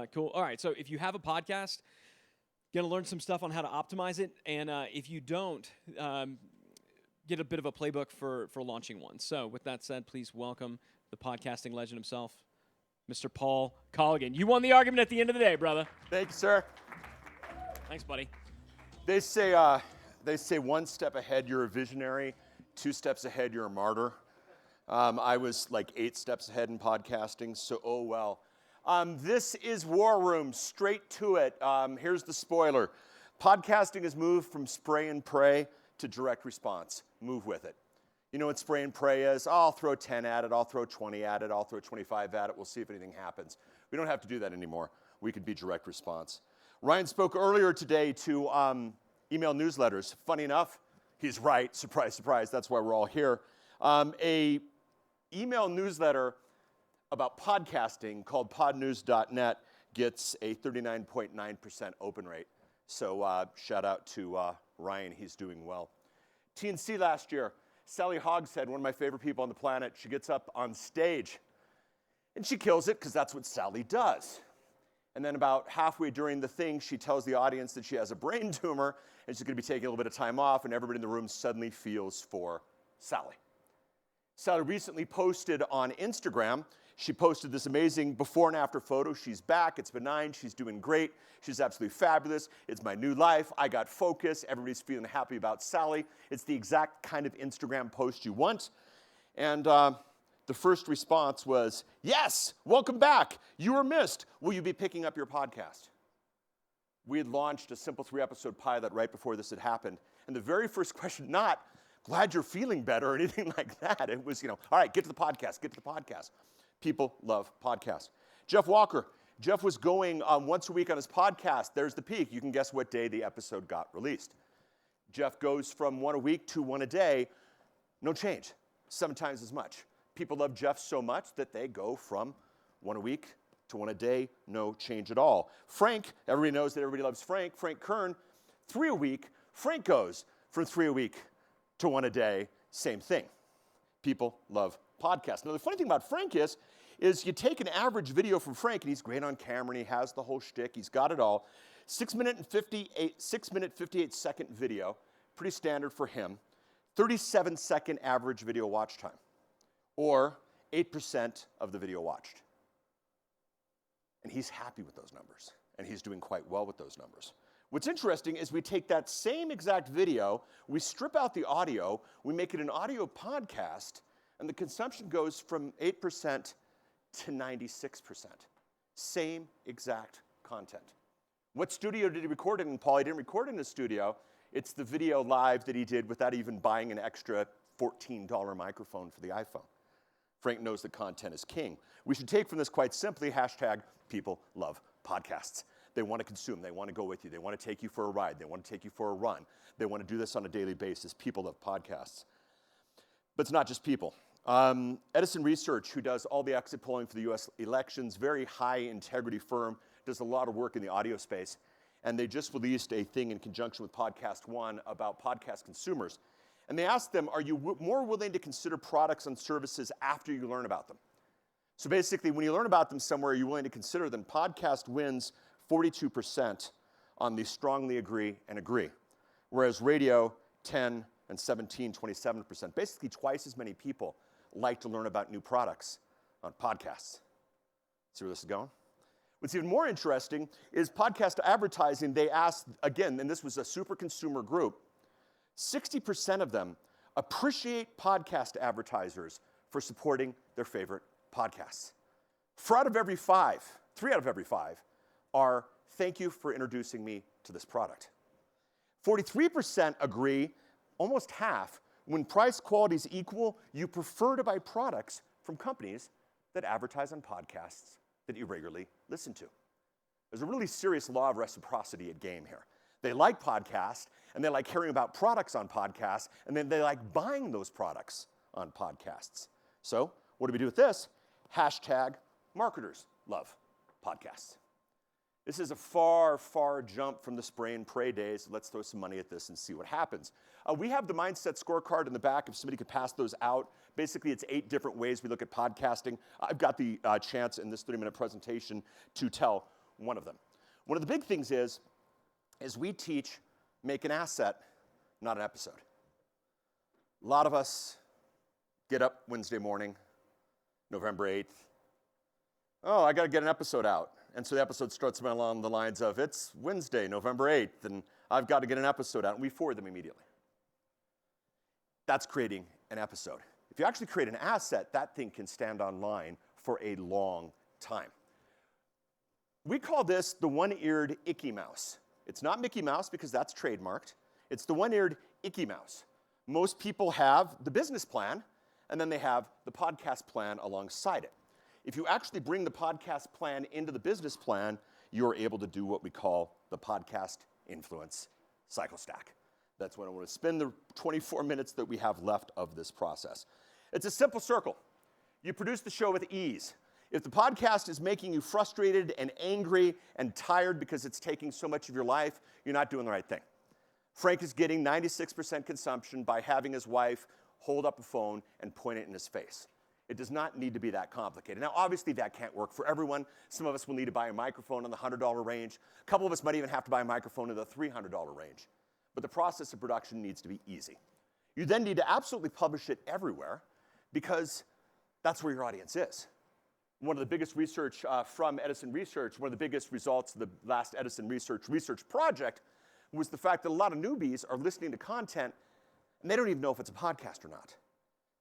Cool. All right. So if you have a podcast, going to learn some stuff on how to optimize it. And if you don't, get a bit of a playbook for launching one. So with that said, please welcome the podcasting legend himself, Mr. Paul Colligan. You won the argument at the end of the day, brother. Thank you, sir. Thanks, buddy. They say one step ahead, you're a visionary. 2 steps ahead, you're a martyr. I was like 8 steps ahead in podcasting, so oh well. This is War Room, straight to it. Here's the spoiler. Podcasting has moved from spray and pray to direct response. Move with it. You know what spray and pray is? Oh, I'll throw 10 at it, I'll throw 20 at it, I'll throw 25 at it, we'll see if anything happens. We don't have to do that anymore. We can be direct response. Ryan spoke earlier today to email newsletters. Funny enough, he's right. Surprise, surprise, that's why we're all here. A email newsletter about podcasting called podnews.net gets a 39.9% open rate. So shout out to Ryan, he's doing well. TNC last year, Sally Hogshead, one of my favorite people on the planet, she gets up on stage and she kills it because that's what Sally does. And then about halfway during the thing, she tells the audience that she has a brain tumor and she's going to be taking a little bit of time off, and everybody in the room suddenly feels for Sally. Sally recently posted on Instagram, she posted this amazing before and after photo. She's back, it's benign, she's doing great, she's absolutely fabulous, it's my new life, I got focus, everybody's feeling happy about Sally. It's the exact kind of Instagram post you want. And the first response was, yes, welcome back, you were missed, will you be picking up your podcast? We had launched a simple 3-episode pilot right before this had happened, and the very first question, not, glad you're feeling better or anything like that. It was, all right, get to the podcast, get to the podcast. People love podcasts. Jeff Walker. Jeff was going once a week on his podcast. There's the peak. You can guess what day the episode got released. Jeff goes from 1 a week to 1 a day. No change. 7 times as much. People love Jeff so much that they go from 1 a week to 1 a day. No change at all. Frank, everybody knows that everybody loves Frank. Frank Kern, 3 a week. Frank goes from 3 a week to 1 a day. Same thing. People love podcasts. Now, the funny thing about Frank is you take an average video from Frank, and he's great on camera, and he has the whole shtick, he's got it all. 6 minute 58 second video, pretty standard for him. 37-second average video watch time, or 8% of the video watched. And he's happy with those numbers, and he's doing quite well with those numbers. What's interesting is we take that same exact video, we strip out the audio, we make it an audio podcast, and the consumption goes from 8% to 96%. Same exact content. What studio did he record it in, Paul? He didn't record it in a studio. It's the video live that he did without even buying an extra $14 microphone for the iPhone. Frank knows that content is king. We should take from this quite simply, hashtag people love podcasts. They want to consume, they want to go with you, they want to take you for a ride, they want to take you for a run, they want to do this on a daily basis. People love podcasts. But it's not just people. Edison Research, who does all the exit polling for the US elections, very high integrity firm, does a lot of work in the audio space, and they just released a thing in conjunction with Podcast One about podcast consumers. And they asked them, are you more willing to consider products and services after you learn about them? So basically, when you learn about them somewhere, you're willing to consider them. Podcast wins 42% on the strongly agree and agree, whereas radio, 10 and 17, 27%. Basically, twice as many people like to learn about new products on podcasts. See where this is going? What's even more interesting is podcast advertising. They asked, again, and this was a super consumer group, 60% of them appreciate podcast advertisers for supporting their favorite podcasts. 3 out of every 5 are, thank you for introducing me to this product. 43% agree, almost half, when price quality is equal, you prefer to buy products from companies that advertise on podcasts that you regularly listen to. There's a really serious law of reciprocity at game here. They like podcasts, and they like hearing about products on podcasts, and then they like buying those products on podcasts. So what do we do with this? Hashtag marketers love podcasts. This is a far, far jump from the spray and pray days. Let's throw some money at this and see what happens. We have the mindset scorecard in the back if somebody could pass those out. Basically, it's 8 different ways we look at podcasting. I've got the chance in this 30-minute presentation to tell one of them. One of the big things is we teach make an asset, not an episode. A lot of us get up Wednesday morning, November 8th. Oh, I got to get an episode out. And so the episode starts along the lines of, it's Wednesday, November 8th, and I've got to get an episode out, and we forward them immediately. That's creating an episode. If you actually create an asset, that thing can stand online for a long time. We call this the one-eared icky mouse. It's not Mickey Mouse because that's trademarked. It's the one-eared icky mouse. Most people have the business plan, and then they have the podcast plan alongside it. If you actually bring the podcast plan into the business plan, you're able to do what we call the podcast influence cycle stack. That's when I want to spend the 24 minutes that we have left of this process. It's a simple circle. You produce the show with ease. If the podcast is making you frustrated and angry and tired because it's taking so much of your life, you're not doing the right thing. Frank is getting 96% consumption by having his wife hold up a phone and point it in his face. It does not need to be that complicated. Now, obviously, that can't work for everyone. Some of us will need to buy a microphone in the $100 range. A couple of us might even have to buy a microphone in the $300 range. But the process of production needs to be easy. You then need to absolutely publish it everywhere because that's where your audience is. One of the biggest research from Edison Research, one of the biggest results of the last Edison Research project was the fact that a lot of newbies are listening to content and they don't even know if it's a podcast or not.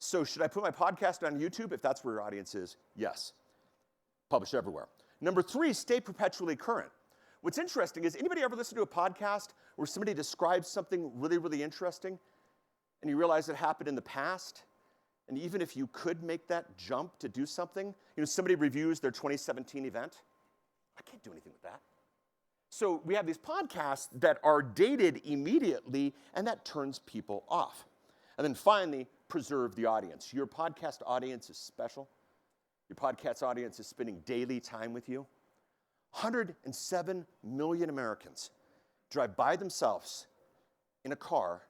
So should I put my podcast on YouTube if that's where your audience is? Yes. Publish everywhere. Number 3, stay perpetually current. What's interesting is, anybody ever listen to a podcast where somebody describes something really, really interesting and you realize it happened in the past? And even if you could make that jump to do something, somebody reviews their 2017 event, I can't do anything with that. So we have these podcasts that are dated immediately, and that turns people off. And then finally, preserve the audience. Your podcast audience is special. Your podcast audience is spending daily time with you. 107 million Americans drive by themselves in a car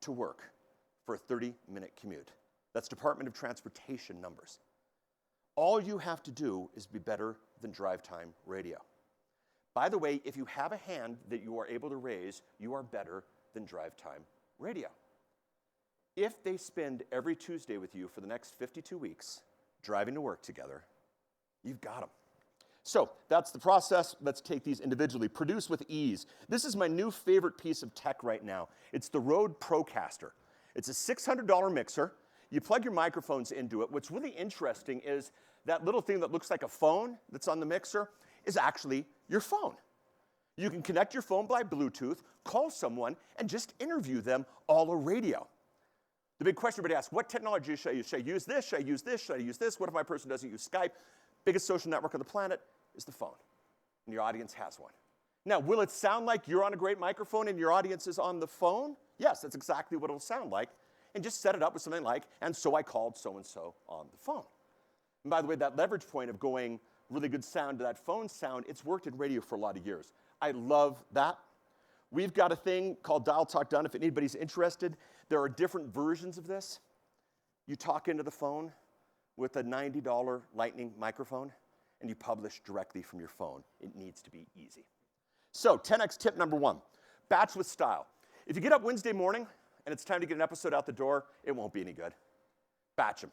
to work for a 30-minute commute. That's Department of Transportation numbers. All you have to do is be better than drive time radio. By the way, if you have a hand that you are able to raise, you are better than drive time radio. If they spend every Tuesday with you for the next 52 weeks driving to work together, you've got them. So that's the process. Let's take these individually. Produce with ease. This is my new favorite piece of tech right now. It's the Rode Procaster. It's a $600 mixer. You plug your microphones into it. What's really interesting is that little thing that looks like a phone that's on the mixer is actually your phone. You can connect your phone by Bluetooth, call someone, and just interview them all over radio. The big question everybody asks, what technology should I use? Should I use this? Should I use this? Should I use this? What if my person doesn't use Skype? Biggest social network on the planet is the phone, and your audience has one. Now, will it sound like you're on a great microphone and your audience is on the phone? Yes, that's exactly what it'll sound like. And just set it up with something like, and so I called so-and-so on the phone. And by the way, that leverage point of going really good sound to that phone sound, it's worked in radio for a lot of years. I love that. We've got a thing called Dial Talk Done. If anybody's interested, there are different versions of this. You talk into the phone with a $90 Lightning microphone, and you publish directly from your phone. It needs to be easy. So 10x tip number 1, batch with style. If you get up Wednesday morning and it's time to get an episode out the door, it won't be any good. Batch them.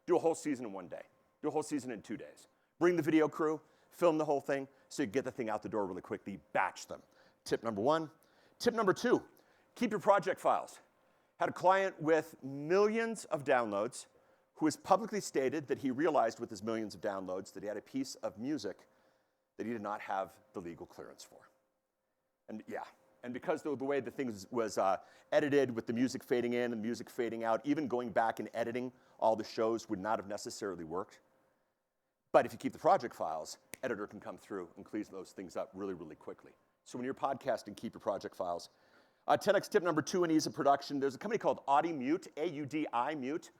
Do a whole season in one day. Do a whole season in 2 days. Bring the video crew, film the whole thing, so you get the thing out the door really quickly. Batch them. Tip number 1. Tip number 2, keep your project files. Had a client with millions of downloads who has publicly stated that he realized with his millions of downloads that he had a piece of music that he did not have the legal clearance for. And yeah, and because the way the thing was edited with the music fading in and music fading out, even going back and editing all the shows would not have necessarily worked. But if you keep the project files, editor can come through and clean those things up really, really quickly. So when you're podcasting, keep your project files. 10x tip number 2 in ease of production, there's a company called AudiMute, A-U-D-I, Mute.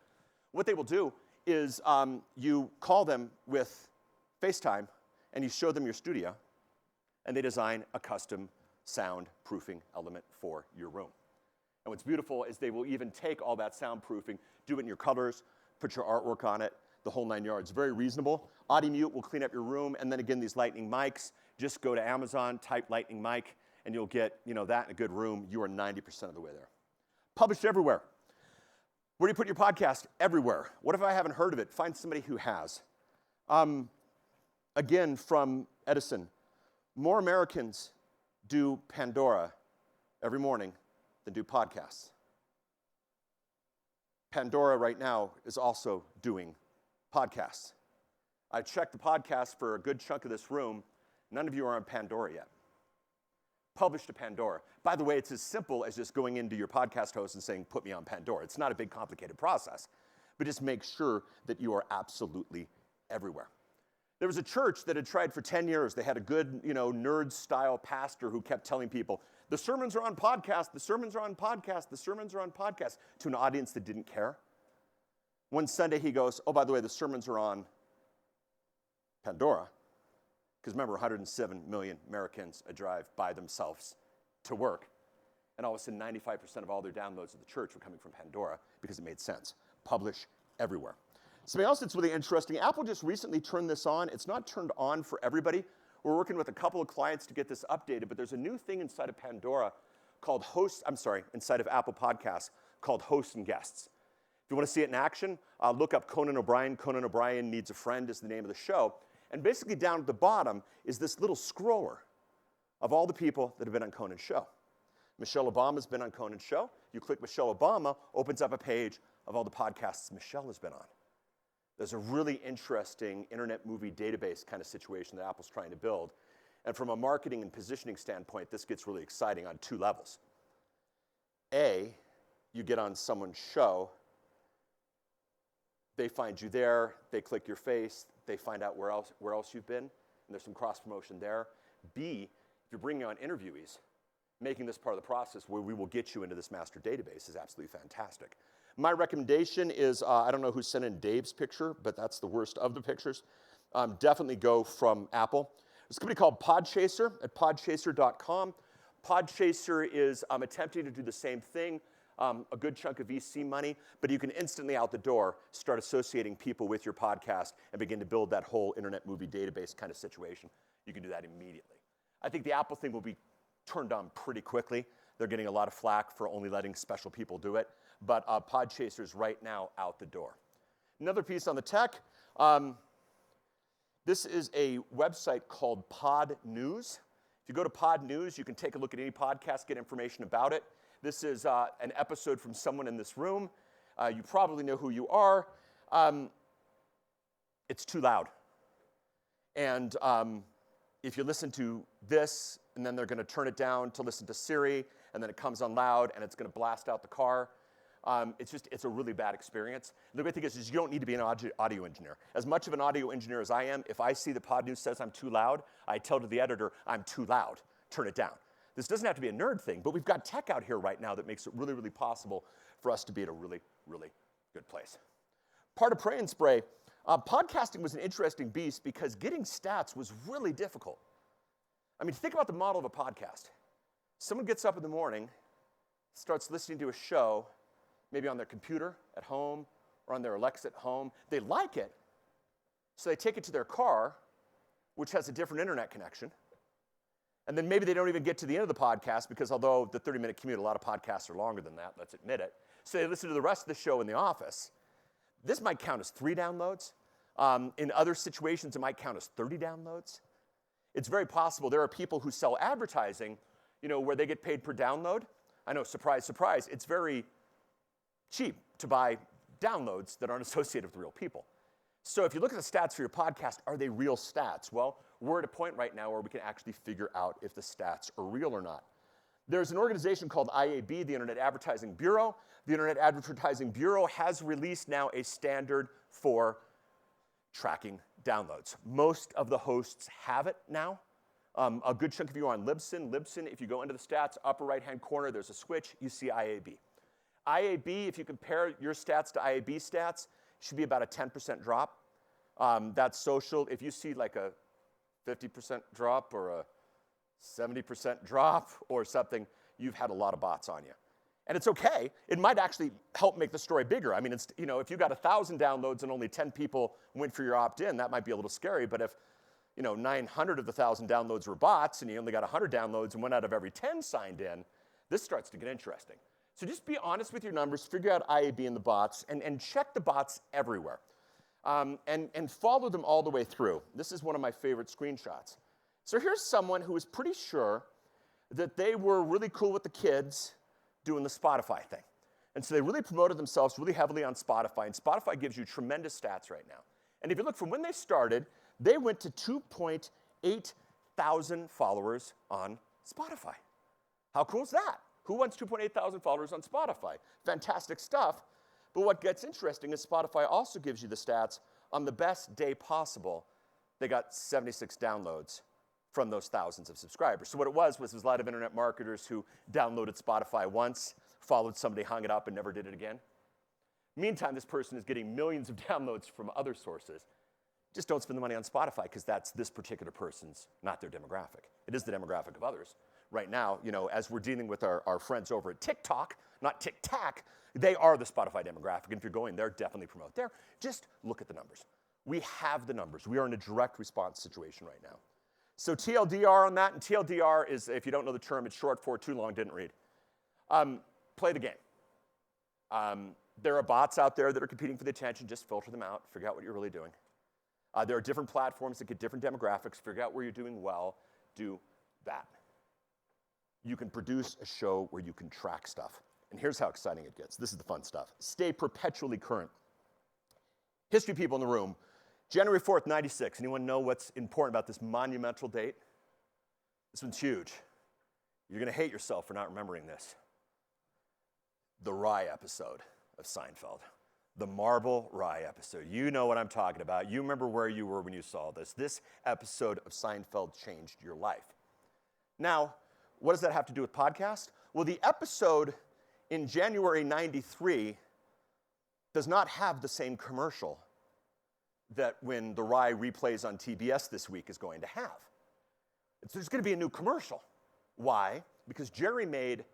What they will do is you call them with FaceTime and you show them your studio and they design a custom soundproofing element for your room. And what's beautiful is they will even take all that soundproofing, do it in your colors, put your artwork on it, the whole 9 yards. Very reasonable. AudiMute will clean up your room, and then again, these Lightning mics, Just go to Amazon, type Lightning Mic, and you'll get that in a good room. You are 90% of the way there. Published everywhere. Where do you put your podcast? Everywhere. What if I haven't heard of it? Find somebody who has. Again, from Edison, more Americans do Pandora every morning than do podcasts. Pandora right now is also doing podcasts. I checked the podcast for a good chunk of this room. None of you are on Pandora yet. Publish to Pandora. By the way, it's as simple as just going into your podcast host and saying, put me on Pandora. It's not a big, complicated process, but just make sure that you are absolutely everywhere. There was a church that had tried for 10 years. They had a good, nerd-style pastor who kept telling people, the sermons are on podcast, the sermons are on podcast, the sermons are on podcast, to an audience that didn't care. One Sunday he goes, oh, by the way, the sermons are on Pandora. Because remember, 107 million Americans drive by themselves to work. And all of a sudden, 95% of all their downloads of the church were coming from Pandora because it made sense. Publish everywhere. Something else that's really interesting, Apple just recently turned this on. It's not turned on for everybody. We're working with a couple of clients to get this updated, but there's a new thing inside of Pandora called inside of Apple Podcasts called Hosts and Guests. If you want to see it in action, look up Conan O'Brien. Conan O'Brien Needs a Friend is the name of the show. And basically down at the bottom is this little scroller of all the people that have been on Conan's show. Michelle Obama's been on Conan's show. You click Michelle Obama, opens up a page of all the podcasts Michelle has been on. There's a really interesting internet movie database kind of situation that Apple's trying to build. And from a marketing and positioning standpoint, this gets really exciting on two levels. A, you get on someone's show, they find you there, they click your face, they find out where else you've been, and there's some cross-promotion there. B, if you're bringing on interviewees, making this part of the process where we will get you into this master database is absolutely fantastic. My recommendation is, I don't know who sent in Dave's picture, but that's the worst of the pictures. Definitely go from Apple. There's a company called Podchaser at podchaser.com. Podchaser is attempting to do the same thing. A good chunk of VC money, but you can instantly out the door start associating people with your podcast and begin to build that whole internet movie database kind of situation. You can do that immediately. I think the Apple thing will be turned on pretty quickly. They're getting a lot of flack for only letting special people do it, but Podchaser's right now out the door. Another piece on the tech, this is a website called Pod News. If you go to Pod News, you can take a look at any podcast, get information about it. This is an episode from someone in this room. You probably know who you are. It's too loud. And if you listen to this, and then they're going to turn it down to listen to Siri, and then it comes on loud, and it's going to blast out the car. It's a really bad experience. The great thing is you don't need to be an audio engineer. As much of an audio engineer as I am, if I see the Pod News says I'm too loud, I tell to the editor, I'm too loud, turn it down. This doesn't have to be a nerd thing, but we've got tech out here right now that makes it really, really possible for us to be at a really, really good place. Part of Pray and Spray, podcasting was an interesting beast because getting stats was really difficult. I mean, think about the model of a podcast. Someone gets up in the morning, starts listening to a show, maybe on their computer at home or on their Alexa at home. They like it, so they take it to their car, which has a different internet connection. And then maybe they don't even get to the end of the podcast because although the 30-minute commute, a lot of podcasts are longer than that, let's admit it. So they listen to the rest of the show in the office. This might count as 3 downloads. In other situations, it might count as 30 downloads. It's very possible there are people who sell advertising, where they get paid per download. I know, surprise, surprise, it's very cheap to buy downloads that aren't associated with real people. So if you look at the stats for your podcast, are they real stats? Well, we're at a point right now where we can actually figure out if the stats are real or not. There's an organization called IAB, the Internet Advertising Bureau. The Internet Advertising Bureau has released now a standard for tracking downloads. Most of the hosts have it now. A good chunk of you are on Libsyn. Libsyn, if you go into the stats, upper right-hand corner, there's a switch, you see IAB. IAB, if you compare your stats to IAB stats, should be about a 10% drop. That's social. If you see like a 50% drop or a 70% drop or something, you've had a lot of bots on you. And it's okay. It might actually help make the story bigger. I mean, it's, if you got 1,000 downloads and only 10 people went for your opt-in, that might be a little scary. But if 900 of the 1,000 downloads were bots, and you only got 100 downloads, and 1 out of every 10 signed in, this starts to get interesting. So just be honest with your numbers, figure out IAB in the bots, and check the bots everywhere. And follow them all the way through. This is one of my favorite screenshots. So here's someone who was pretty sure that they were really cool with the kids doing the Spotify thing. And so they really promoted themselves really heavily on Spotify, and Spotify gives you tremendous stats right now. And if you look from when they started, they went to 2.8 thousand followers on Spotify. How cool is that? Who wants 2.8 thousand followers on Spotify? Fantastic stuff. But what gets interesting is Spotify also gives you the stats on the best day possible. They got 76 downloads from those thousands of subscribers. So what it was a lot of internet marketers who downloaded Spotify once, followed somebody, hung it up, and never did it again. Meantime, this person is getting millions of downloads from other sources. Just don't spend the money on Spotify because that's this particular person's, not their demographic. It is the demographic of others. Right now, as we're dealing with our friends over at TikTok, not TikTok, they are the Spotify demographic. And if you're going there, definitely promote there. Just look at the numbers. We have the numbers. We are in a direct response situation right now. So TLDR on that, and TLDR is, if you don't know the term, it's short for too long, didn't read. Play the game. There are bots out there that are competing for the attention. Just filter them out. Figure out what you're really doing. There are different platforms that get different demographics. Figure out where you're doing well. Do that. You can produce a show where you can track stuff. And here's how exciting it gets. This is the fun stuff. Stay perpetually current. History people in the room. January 4th, 96. Anyone know what's important about this monumental date? This one's huge. You're going to hate yourself for not remembering this. The Rye episode of Seinfeld. The Marble Rye episode. You know what I'm talking about. You remember where you were when you saw this. This episode of Seinfeld changed your life. Now, what does that have to do with podcast? Well, the episode in January 93 does not have the same commercial that when the Rye replays on TBS this week is going to have. There's going to be a new commercial. Why? Because Jerry made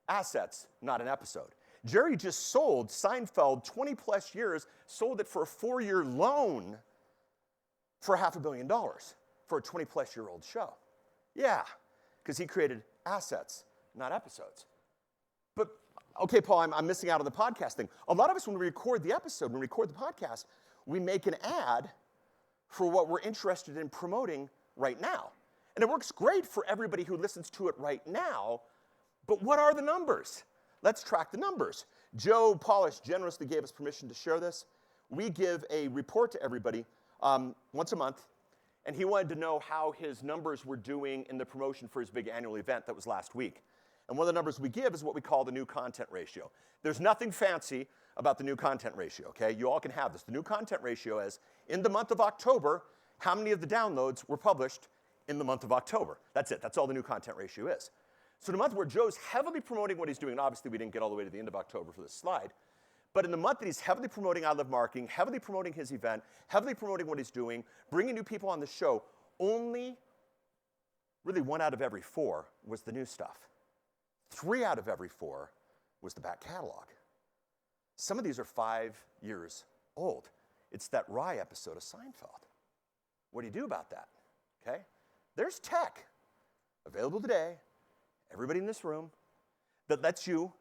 assets, not an episode. Jerry just sold Seinfeld 20 plus years, sold it for a 4-year loan for $500 million for a 20 plus year old show. Yeah, because he created assets, not episodes. But, okay, Paul, I'm missing out on the podcast thing. A lot of us, when we record the episode, when we record the podcast, we make an ad for what we're interested in promoting right now. And it works great for everybody who listens to it right now, but what are the numbers? Let's track the numbers. Joe Polish generously gave us permission to share this. We give a report to everybody once a month, and he wanted to know how his numbers were doing in the promotion for his big annual event that was last week. And one of the numbers we give is what we call the new content ratio. There's nothing fancy about the new content ratio, okay? You all can have this. The new content ratio is, in the month of October, how many of the downloads were published in the month of October? That's it. That's all the new content ratio is. So in the month where Joe's heavily promoting what he's doing, and obviously we didn't get all the way to the end of October for this slide, but in the month that he's heavily promoting I Love Marketing, heavily promoting his event, heavily promoting what he's doing, bringing new people on the show, only really 1 out of every 4 was the new stuff. 3 out of every 4 was the back catalog. Some of these are 5 years old. It's that Rye episode of Seinfeld. What do you do about that? Okay? There's tech available today, everybody in this room, that lets you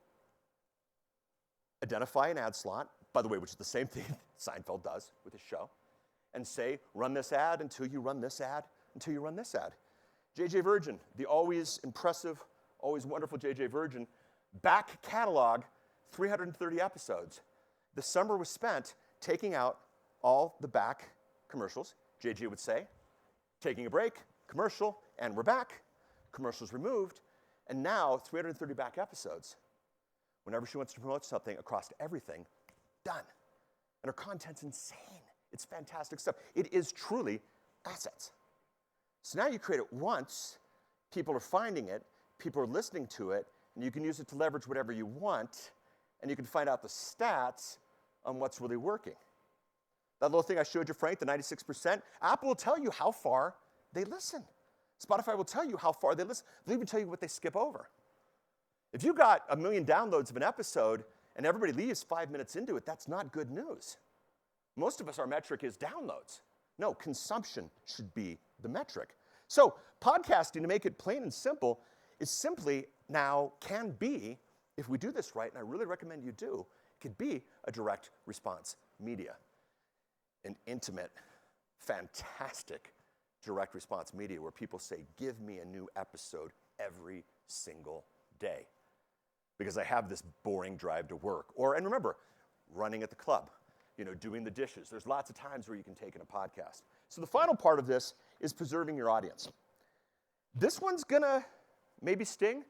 identify an ad slot, by the way, which is the same thing Seinfeld does with his show, and say, run this ad until you run this ad, until you run this ad. JJ Virgin, the always impressive, always wonderful JJ Virgin, back catalog, 330 episodes. The summer was spent taking out all the back commercials. JJ would say, taking a break, commercial, and we're back. Commercials removed, and now 330 back episodes. Whenever she wants to promote something across everything, done. And her content's insane. It's fantastic stuff. It is truly assets. So now you create it once, people are finding it, people are listening to it, and you can use it to leverage whatever you want, and you can find out the stats on what's really working. That little thing I showed you, Frank, the 96%, Apple will tell you how far they listen. Spotify will tell you how far they listen. They'll even tell you what they skip over. If you got 1 million downloads of an episode and everybody leaves 5 minutes into it, that's not good news. Most of us, our metric is downloads. No, consumption should be the metric. So podcasting, to make it plain and simple, is simply now can be, if we do this right, and I really recommend you do, could be a direct response media. An intimate, fantastic direct response media where people say, give me a new episode every single day because I have this boring drive to work. Or, and remember, running at the club, doing the dishes. There's lots of times where you can take in a podcast. So the final part of this is preserving your audience. This one's gonna maybe sting.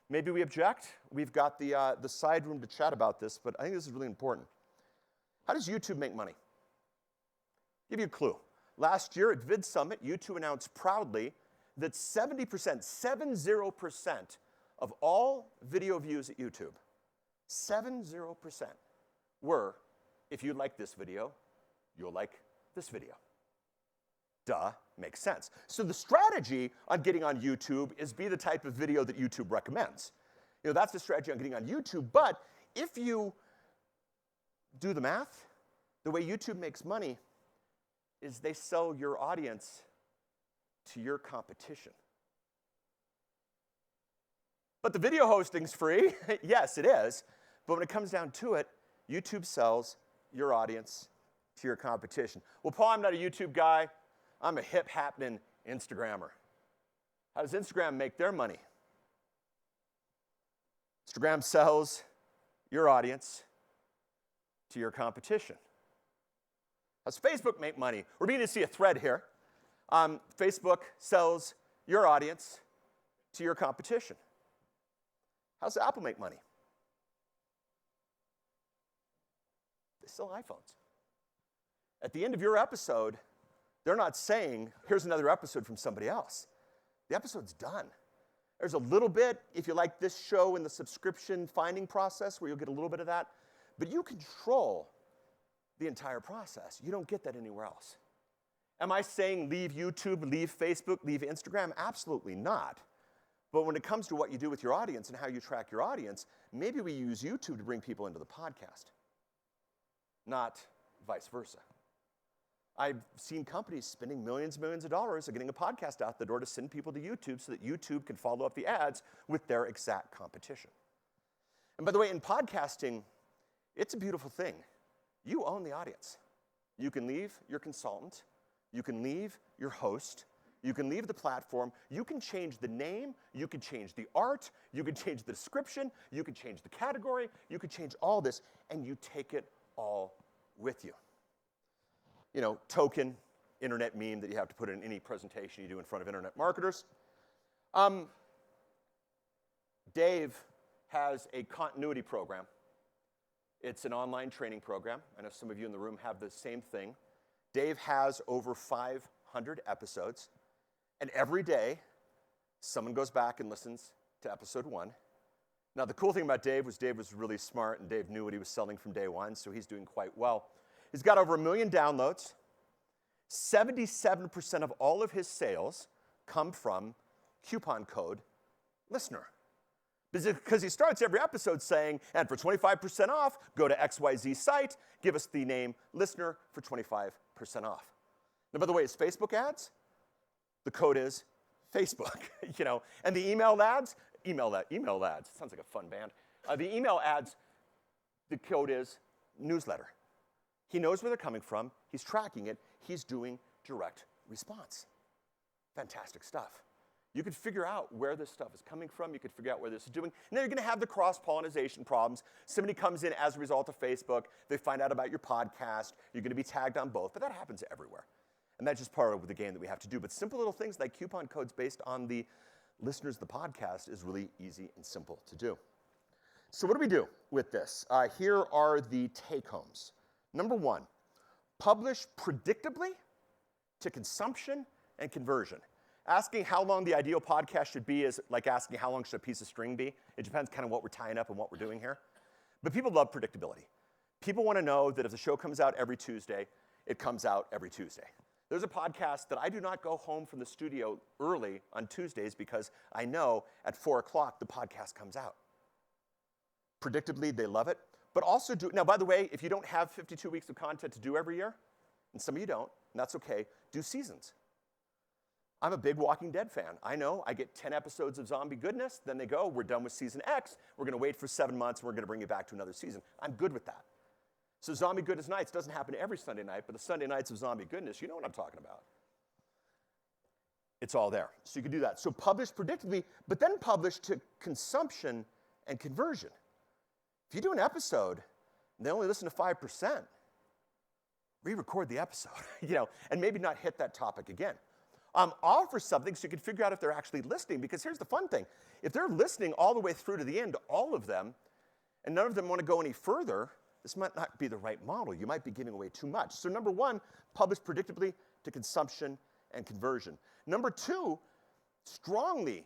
Maybe we object. We've got the side room to chat about this, but I think this is really important. How does YouTube make money? Give you a clue. Last year at Vid Summit, YouTube announced proudly that 70% of all video views at YouTube, 70% were, if you like this video, you'll like this video. Duh, makes sense. So the strategy on getting on YouTube is be the type of video that YouTube recommends. That's the strategy on getting on YouTube, but if you do the math, the way YouTube makes money is they sell your audience to your competition. But the video hosting's free. Yes, it is. But when it comes down to it, YouTube sells your audience to your competition. Well, Paul, I'm not a YouTube guy. I'm a hip happening Instagrammer. How does Instagram make their money? Instagram sells your audience to your competition. How does Facebook make money? We're beginning to see a thread here. Facebook sells your audience to your competition. How does Apple make money? They sell iPhones. At the end of your episode, they're not saying, here's another episode from somebody else. The episode's done. There's a little bit, if you like this show, in the subscription finding process where you'll get a little bit of that, but you control the entire process. You don't get that anywhere else. Am I saying leave YouTube, leave Facebook, leave Instagram? Absolutely not. But when it comes to what you do with your audience and how you track your audience, maybe we use YouTube to bring people into the podcast, not vice versa. I've seen companies spending millions and millions of dollars on getting a podcast out the door to send people to YouTube so that YouTube can follow up the ads with their exact competition. And by the way, in podcasting, it's a beautiful thing. You own the audience. You can leave your consultant. You can leave your host. You can leave the platform. You can change the name. You can change the art. You can change the description. You can change the category. You can change all this, and you take it all with you. Token internet meme that you have to put in any presentation you do in front of internet marketers. Dave has a continuity program. It's an online training program. I know some of you in the room have the same thing. Dave has over 500 episodes, and every day, someone goes back and listens to episode 1. Now, the cool thing about Dave was really smart, and Dave knew what he was selling from day one, so he's doing quite well. He's got over 1 million downloads. 77% of all of his sales come from coupon code LISTENER. Because he starts every episode saying, and for 25% off, go to XYZ site, give us the name LISTENER for 25% off. Now, by the way, his Facebook ads, the code is Facebook, And the email ads, email ads, sounds like a fun band. The email ads, the code is newsletter. He knows where they're coming from. He's tracking it. He's doing direct response. Fantastic stuff. You could figure out where this stuff is coming from. You could figure out where this is doing. And then you're going to have the cross-pollination problems. Somebody comes in as a result of Facebook. They find out about your podcast. You're going to be tagged on both. But that happens everywhere. And that's just part of the game that we have to do. But simple little things like coupon codes based on the listeners of the podcast is really easy and simple to do. So what do we do with this? Here are the take-homes. Number 1, publish predictably to consumption and conversion. Asking how long the ideal podcast should be is like asking how long should a piece of string be. It depends kind of what we're tying up and what we're doing here. But people love predictability. People want to know that if the show comes out every Tuesday, it comes out every Tuesday. There's a podcast that I do not go home from the studio early on Tuesdays because I know at 4 o'clock the podcast comes out. Predictably, they love it. But also now, by the way, if you don't have 52 weeks of content to do every year, and some of you don't, and that's okay, do seasons. I'm a big Walking Dead fan. I know I get 10 episodes of zombie goodness, then they go, we're done with season X, we're going to wait for 7 months, and we're going to bring you back to another season. I'm good with that. So Zombie Goodness Nights doesn't happen every Sunday night, but the Sunday nights of Zombie Goodness, you know what I'm talking about. It's all there. So you can do that. So publish predictably, but then publish to consumption and conversion. If you do an episode and they only listen to 5%, re-record the episode, and maybe not hit that topic again. Offer something so you can figure out if they're actually listening, because here's the fun thing. If they're listening all the way through to the end, all of them, and none of them want to go any further, this might not be the right model. You might be giving away too much. So number one, publish predictably to consumption and conversion. Number two, strongly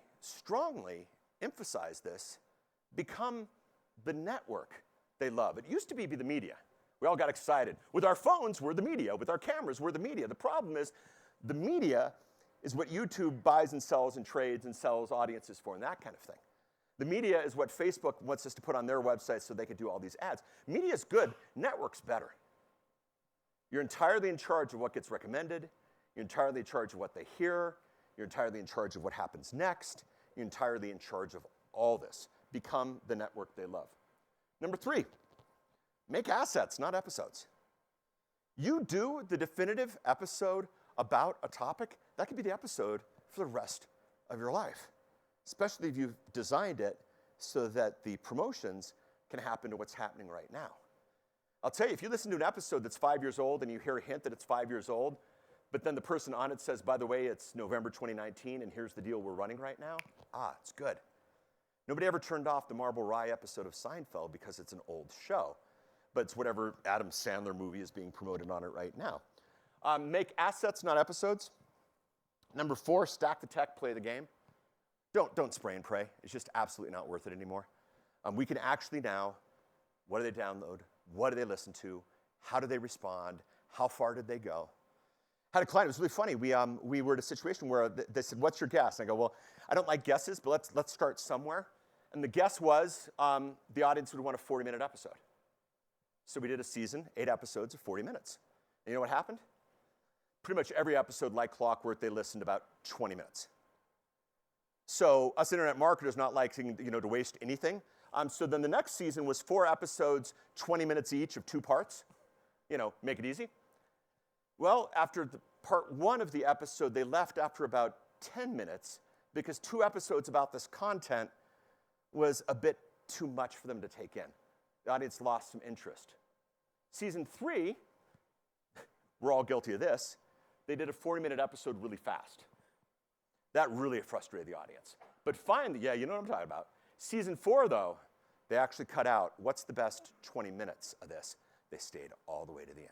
emphasize this, become the network they love. It used to be the media. We all got excited. With our phones, we're the media. With our cameras, we're the media. The problem is the media is what YouTube buys and sells and trades and sells audiences for and that kind of thing. The media is what Facebook wants us to put on their website so they can do all these ads. Media is good. Network's better. You're entirely in charge of what gets recommended. You're entirely in charge of what they hear. You're entirely in charge of what happens next. You're entirely in charge of all this. Become the network they love. Number three, make assets, not episodes. You do the definitive episode about a topic, that could be the episode for the rest of your life, especially if you've designed it so that the promotions can happen to what's happening right now. I'll tell you, if you listen to an episode that's 5 years old and you hear a hint that it's 5 years old, but then the person on it says, by the way, it's November 2019 and here's the deal we're running right now, it's good. Nobody ever turned off the Marble Rye episode of Seinfeld because it's an old show, but it's whatever Adam Sandler movie is being promoted on it right now. Make assets, not episodes. Number four, stack the tech, play the game. Don't spray and pray. It's just absolutely not worth it anymore. We can actually now, what do they download? What do they listen to? How do they respond? How far did they go? Had a client, it was really funny. We were in a situation where they said, what's your guess? And I go, well, I don't like guesses, but let's start somewhere. And the guess was the audience would want a 40-minute episode. So we did a season, 8 episodes of 40 minutes. And you know what happened? Pretty much every episode, like clockwork, they listened about 20 minutes. So us internet marketers not liking to waste anything. So then the next season was 4 episodes, 20 minutes each of 2 parts. Make it easy. Well, after the part 1 of the episode, they left after about 10 minutes because 2 episodes about this content was a bit too much for them to take in. The audience lost some interest. Season 3, we're all guilty of this, they did a 40-minute episode really fast. That really frustrated the audience. But finally, yeah, you know what I'm talking about. Season 4, though, they actually cut out what's the best 20 minutes of this. They stayed all the way to the end.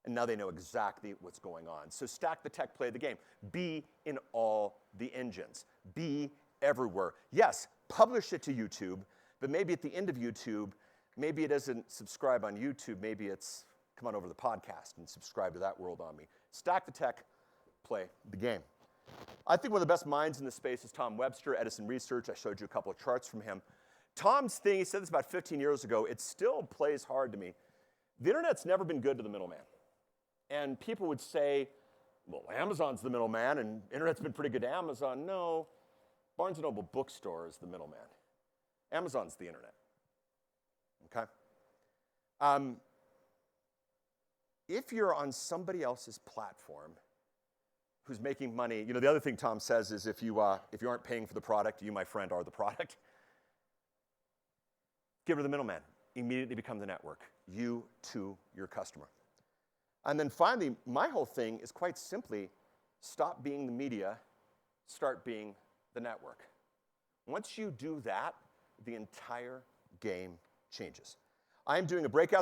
And now they know exactly what's going on. So stack the tech, play the game. Be in all the engines. Be everywhere. Yes, publish it to YouTube, but maybe at the end of YouTube, maybe it isn't subscribe on YouTube, maybe it's come on over to the podcast and subscribe to that world on me. Stack the tech, play the game. I think one of the best minds in this space is Tom Webster, Edison Research. I showed you a couple of charts from him. Tom's thing, he said this about 15 years ago, it still plays hard to me. The internet's never been good to the middleman. And people would say, well, Amazon's the middleman and internet's been pretty good to Amazon. No, Barnes & Noble bookstore is the middleman. Amazon's the internet, okay? If you're on somebody else's platform who's making money, the other thing Tom says is if you aren't paying for the product, you, my friend, are the product. Get rid of the middleman. Immediately become the network. You to your customer. And then finally, my whole thing is quite simply, stop being the media, start being the network. Once you do that, the entire game changes. I'm doing a breakout